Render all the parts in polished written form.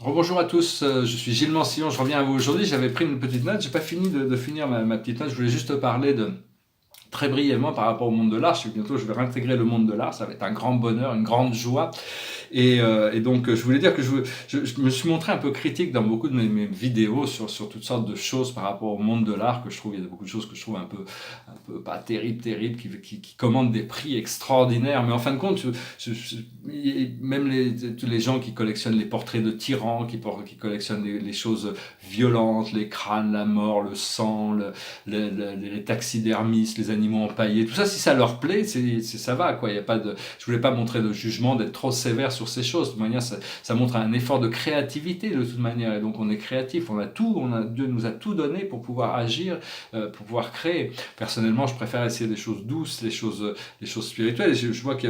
Rebonjour à tous, je suis Gilles Mansillon, je reviens à vous aujourd'hui. J'avais pris une petite note, j'ai pas fini de finir ma petite note, je voulais juste parler très brièvement par rapport au monde de l'art. Je sais que bientôt je vais réintégrer le monde de l'art, ça va être un grand bonheur, une grande joie. Et donc, je voulais dire que je me suis montré un peu critique dans beaucoup de mes vidéos sur toutes sortes de choses par rapport au monde de l'art que je trouve, il y a beaucoup de choses que je trouve un peu pas terribles, qui commandent des prix extraordinaires. Mais en fin de compte, même tous les gens qui collectionnent les portraits de tyrans, qui collectionnent les choses violentes, les crânes, la mort, le sang, les taxidermistes, les animaux empaillés, tout ça, si ça leur plaît, ça va, quoi. Il y a pas de, je voulais pas montrer de jugement, d'être trop sévère sur ces choses. De toute manière, ça montre un effort de créativité de toute manière. Et donc, on est créatif, Dieu nous a tout donné pour pouvoir agir, pour pouvoir créer. Personnellement, je préfère essayer des choses douces, les choses spirituelles. Et je vois que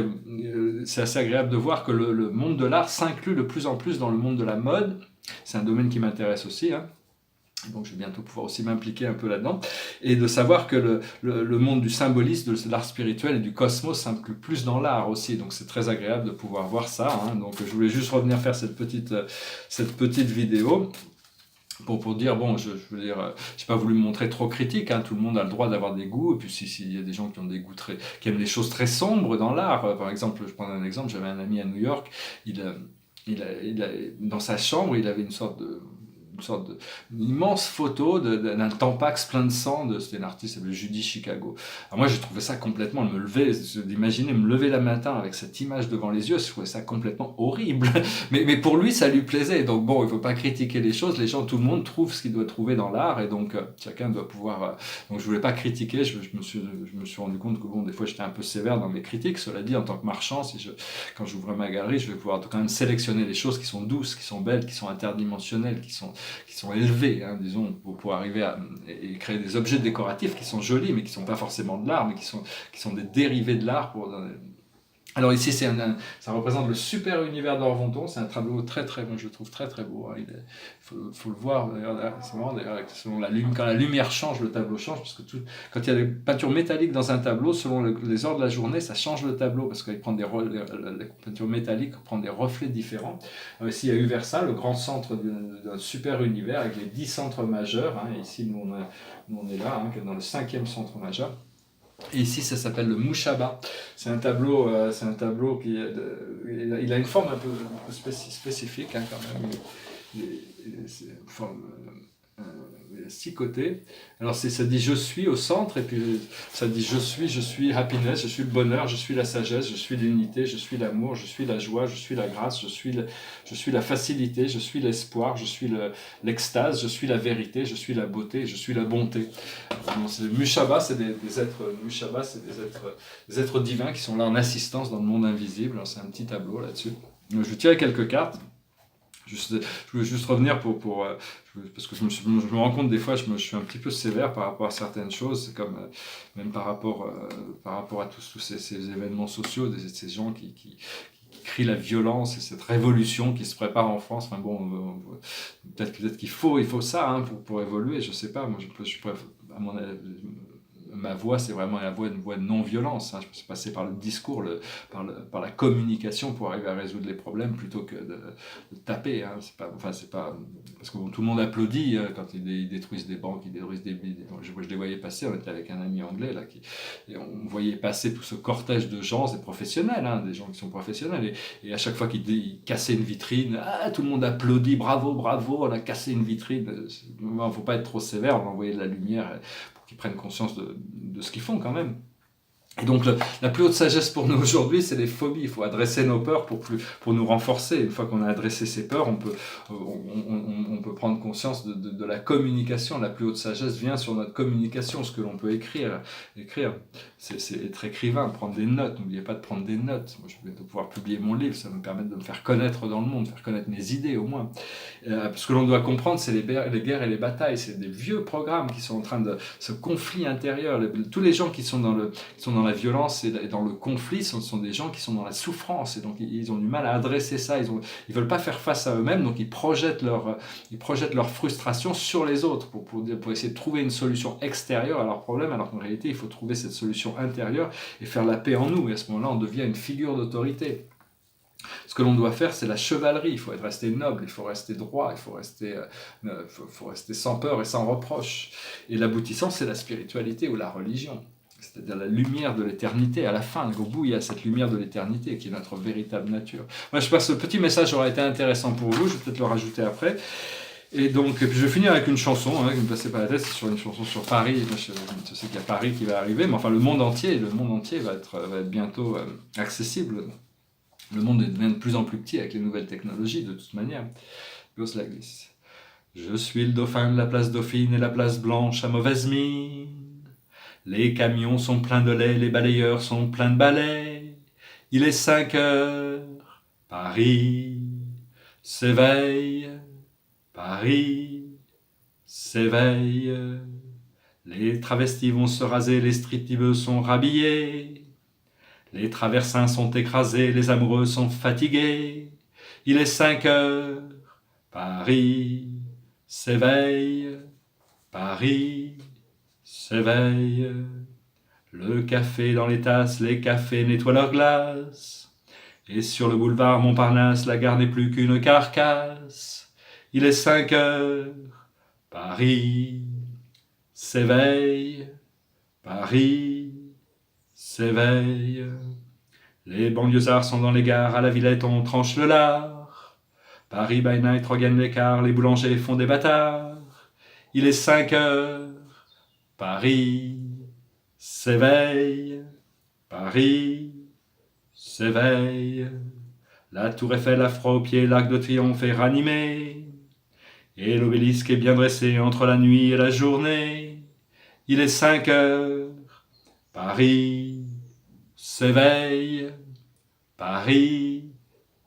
c'est assez agréable de voir que le monde de l'art s'inclut de plus en plus dans le monde de la mode. C'est un domaine qui m'intéresse aussi, hein. Donc je vais bientôt pouvoir aussi m'impliquer un peu là-dedans, et de savoir que le monde du symbolisme, de l'art spirituel et du cosmos s'inclut plus dans l'art aussi, donc c'est très agréable de pouvoir voir ça, hein. Donc je voulais juste revenir faire cette petite vidéo pour dire, bon, je veux dire, j'ai pas voulu me montrer trop critique, hein. Tout le monde a le droit d'avoir des goûts, et puis s'il y a des gens qui ont des goûts qui aiment des choses très sombres dans l'art, par exemple, je prends un exemple, j'avais un ami à New York, il, a, dans sa chambre, il avait une immense photo d'un Tampax plein de sang, c'était un artiste qui s'appelait Judy Chicago. Alors moi j'ai trouvé ça complètement, d'imaginer me lever le matin avec cette image devant les yeux, je trouvais ça complètement horrible. Mais pour lui ça lui plaisait, donc bon, il faut pas critiquer les choses, tout le monde trouve ce qu'il doit trouver dans l'art, et donc chacun doit pouvoir... donc je voulais pas critiquer, je me suis rendu compte que bon, des fois j'étais un peu sévère dans mes critiques, cela dit, en tant que marchand, quand j'ouvre ma galerie, je vais pouvoir quand même sélectionner les choses qui sont douces, qui sont belles, qui sont interdimensionnelles, qui sont élevés, hein, disons, pour arriver et créer des objets décoratifs qui sont jolis, mais qui ne sont pas forcément de l'art, mais qui sont des dérivés de l'art. Alors ici, ça représente le super univers d'Orvonton. C'est un tableau moi, je le trouve très très beau, hein. Faut le voir. C'est marrant d'ailleurs, quand la lumière change, le tableau change, parce que quand il y a des peintures métalliques dans un tableau, selon les heures de la journée, ça change le tableau, parce qu'il prend les peintures métalliques prend des reflets différents. Alors ici, il y a Uversa, le grand centre d'un super univers avec les 10 centres majeurs, hein. Et ici, nous on est là, hein, dans le 5e centre majeur. Et ici, ça s'appelle le Mouchaba. C'est un tableau il a une forme un peu spécifique, hein, quand même. C'est une forme, il a 6 côtés. Alors ça dit je suis au centre, et puis ça dit je suis happiness, je suis le bonheur, je suis la sagesse, je suis l'unité, je suis l'amour, je suis la joie, je suis la grâce, je suis la facilité, je suis l'espoir, je suis l'extase, je suis la vérité, je suis la beauté, je suis la bonté. Mushaba, c'est des êtres, Mushaba, c'est des êtres divins qui sont là en assistance dans le monde invisible. Alors, c'est un petit tableau là-dessus. Donc, je vais tirer quelques cartes. Je voulais juste revenir parce que je me rends compte des fois, je suis un petit peu sévère par rapport à certaines choses. C'est comme, même par rapport à tous ces événements sociaux, ces gens qui crient la violence et cette révolution qui se prépare en France. Enfin bon, peut-être qu'il faut ça, hein, pour évoluer. Je sais pas. Moi, je préfère, à mon avis, ma voix, c'est vraiment une voix de non-violence, hein. Je peux passer par le discours, par la communication pour arriver à résoudre les problèmes, plutôt que de taper, hein. C'est pas, parce que bon, tout le monde applaudit, quand ils détruisent des banques, ils détruisent je les voyais passer. On était avec un ami anglais là, et on voyait passer tout ce cortège de gens, c'est professionnels, hein, des gens qui sont professionnels, et à chaque fois qu'ils cassaient une vitrine, tout le monde applaudit, bravo, bravo, on a cassé une vitrine. Il ne faut pas être trop sévère, on va envoyer de la lumière pour qu'ils prennent conscience de ce qu'ils font quand même. Et donc la plus haute sagesse pour nous aujourd'hui, c'est les phobies. Il faut adresser nos peurs pour nous renforcer. Une fois qu'on a adressé ces peurs, on peut prendre conscience de la communication. La plus haute sagesse vient sur notre communication, ce que l'on peut écrire. C'est être écrivain, prendre des notes. N'oubliez pas de prendre des notes. Moi, je vais bientôt pouvoir publier mon livre. Ça va me permettre de me faire connaître dans le monde, faire connaître mes idées au moins. Ce que l'on doit comprendre, c'est les guerres et les batailles. C'est des vieux programmes qui sont en train de... Ce conflit intérieur. Tous les gens qui sont dans la violence et dans le conflit, ce sont des gens qui sont dans la souffrance, et donc ils ont du mal à adresser ça, ils veulent pas faire face à eux-mêmes, donc ils projettent leur frustration sur les autres pour essayer de trouver une solution extérieure à leurs problèmes, alors qu'en réalité il faut trouver cette solution intérieure et faire la paix en nous, et à ce moment-là on devient une figure d'autorité. Ce que l'on doit faire, c'est la chevalerie. Il faut rester noble, il faut rester droit, faut rester sans peur et sans reproche. Et l'aboutissant, c'est la spiritualité ou la religion. C'est-à-dire la lumière de l'éternité. À la fin, au bout, il y a cette lumière de l'éternité qui est notre véritable nature. Moi, je pense que ce petit message aura été intéressant pour vous. Je vais peut-être le rajouter après. Et donc, puis je vais finir avec une chanson qui me passait par la tête, c'est sur une chanson sur Paris. Moi, je sais qu'il y a Paris qui va arriver, mais enfin le monde entier va être bientôt accessible. Le monde devient de plus en plus petit avec les nouvelles technologies, de toute manière. Goes like this. Je suis le dauphin de la place Dauphine et la place Blanche à mauvaise mine. Les camions sont pleins de lait, les balayeurs sont pleins de balais. Il est 5 heures, Paris s'éveille. Paris s'éveille. Les travestis vont se raser, les stripteaseuses sont rhabillés. Les traversins sont écrasés, les amoureux sont fatigués. Il est 5 heures, Paris s'éveille. Paris s'éveille. Le café dans les tasses, les cafés nettoient leurs glaces. Et sur le boulevard Montparnasse, la gare n'est plus qu'une carcasse. Il est 5 heures, Paris s'éveille. Paris s'éveille. Les banlieusards sont dans les gares, à la Villette on tranche le lard. Paris by night regagne l'écart, les boulangers font des bâtards. Il est 5 heures, Paris s'éveille. Paris s'éveille. La tour Eiffel affroid aux pieds, l'Arc de Triomphe est ranimé. Et l'obélisque est bien dressé entre la nuit et la journée. Il est 5 heures, Paris s'éveille. Paris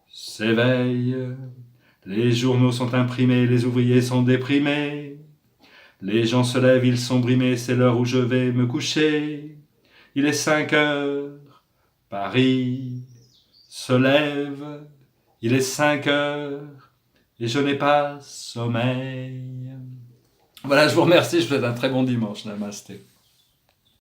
s'éveille. Les journaux sont imprimés, les ouvriers sont déprimés. Les gens se lèvent, ils sont brimés, c'est l'heure où je vais me coucher. Il est 5 heures, Paris se lève. Il est 5 heures et je n'ai pas sommeil. Voilà, je vous remercie, je vous souhaite un très bon dimanche. Namasté.